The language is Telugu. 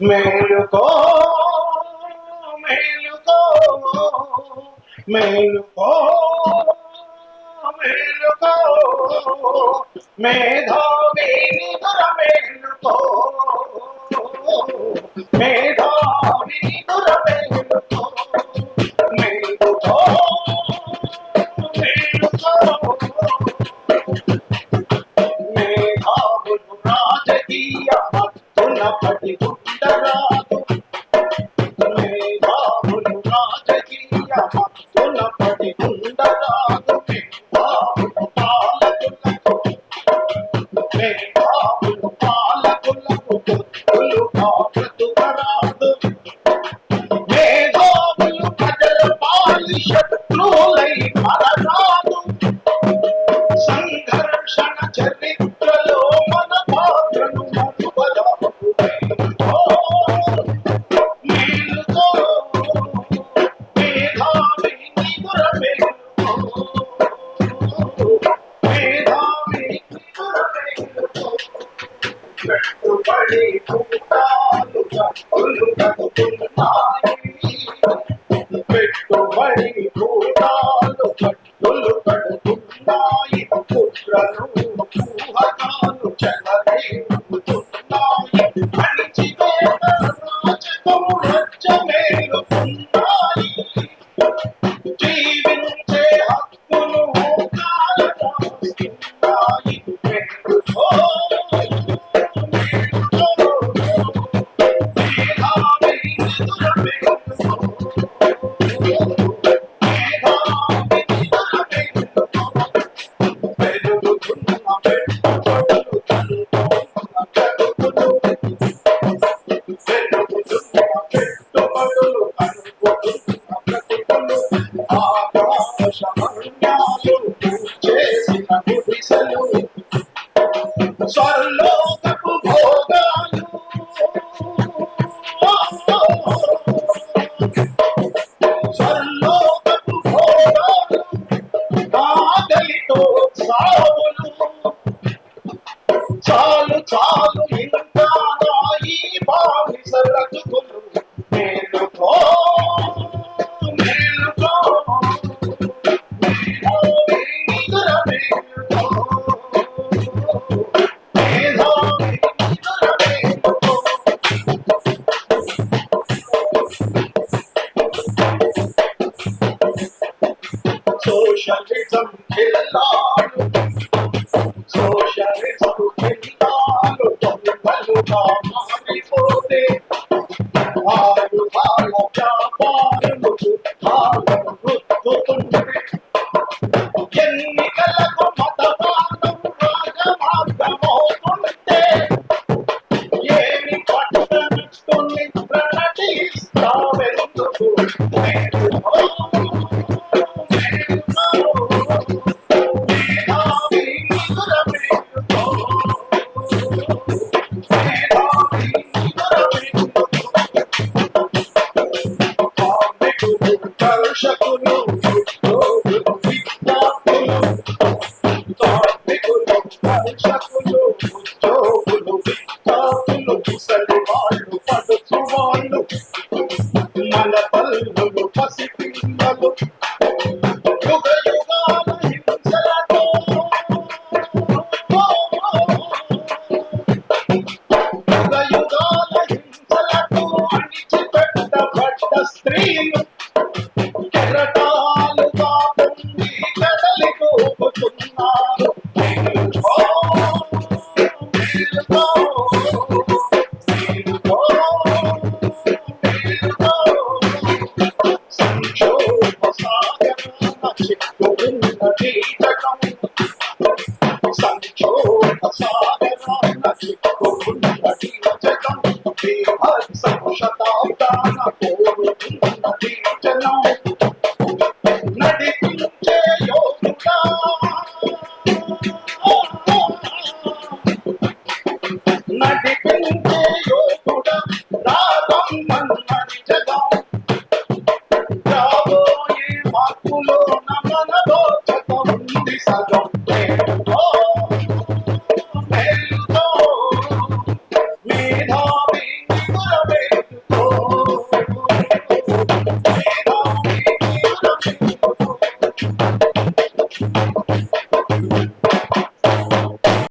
మేలుకో మేలుకో మేలుకో మేలుకో మేధావి నిదుర మేలుకో మేధావి నిదుర మేలుకో మేలుకో మేలుకో మేధావులు రాజకీయ హక్కుల పడి ఉండరాదు మేధావులు రాజకీయ హక్కుల పడి ఉండరాదు మేధావులు పాలకులకు గుర్తులుగా బ్రతుకరాదు మేధావులు ప్రజల పాలి శత్రులై మరరాదు సంఘర్షణ చరిత్రలో మన పాత్రను మరువరాదు మేలుకో మేధావి నిదుర మేలుకో మేధావి నిదుర మేలుకో పెట్టుబడి కూటాలుగా కొలుగడుతున్నాయి పెట్టుబడి కూటాలు కట్టులు కడుతున్నాయి కుట్రలు ఊహకాలు చెలరేగుతున్నాయి అణిచివేత రాజకం రచ్చమేలుతున్నాయి జీవించే హక్కును కాలరాస్తున్నాయి మేలుకో మేధావి నిదుర మేలుకో చేసిన గుడిసెలు స్వర్లోకపు భోగాలు స్వర్లోకపు భోగాలు ఆకలితో సావులు చాలు చాలు ఇంకా ఈ బానిస బ్రతుకులు మేలుకో మేలుకో మేధావి నిదుర మేలుకో మేధావి నిదుర మేలుకో సోషలిజం జిల్లాలు సోషలిజం జిల్లాలు దొంగలుగా మారిపోతే ఆయుధాల వ్యాపారులు యుద్ధాలను రుద్దుతుంటే ఎన్నికలకు మతవాదం రాజమార్గమవుతుంటే ఏమి పట్టనట్టుని ప్రకటిస్తావెందుకు మేలుకో మేధావి నిదుర మేలుకో మేధావి నిదుర మేలుకో కార్మికులు దర్శకులు ఉద్యోగులు విద్యార్థులు కార్మికులు దర్శకులు ఉద్యోగులు విద్యార్థులు ముసలి వాళ్ళు పడుచు వాళ్ళు మన పల్లులు పసిపిల్లలు యుగ యుగాల హింసలతో యుగ యుగాల హింసలతో అణిచిపెట్టబడ్డ స్త్రీలు కెరటాలుగా పొంగి కదలిపోతున్నారు మేలుకో మేలుకో మేలుకో మేలుకో సంక్షోభ సాగరాన చిక్కుకున్న కీటకం సంక్షోభ సాగరాన చిక్కుకున్న కీటకం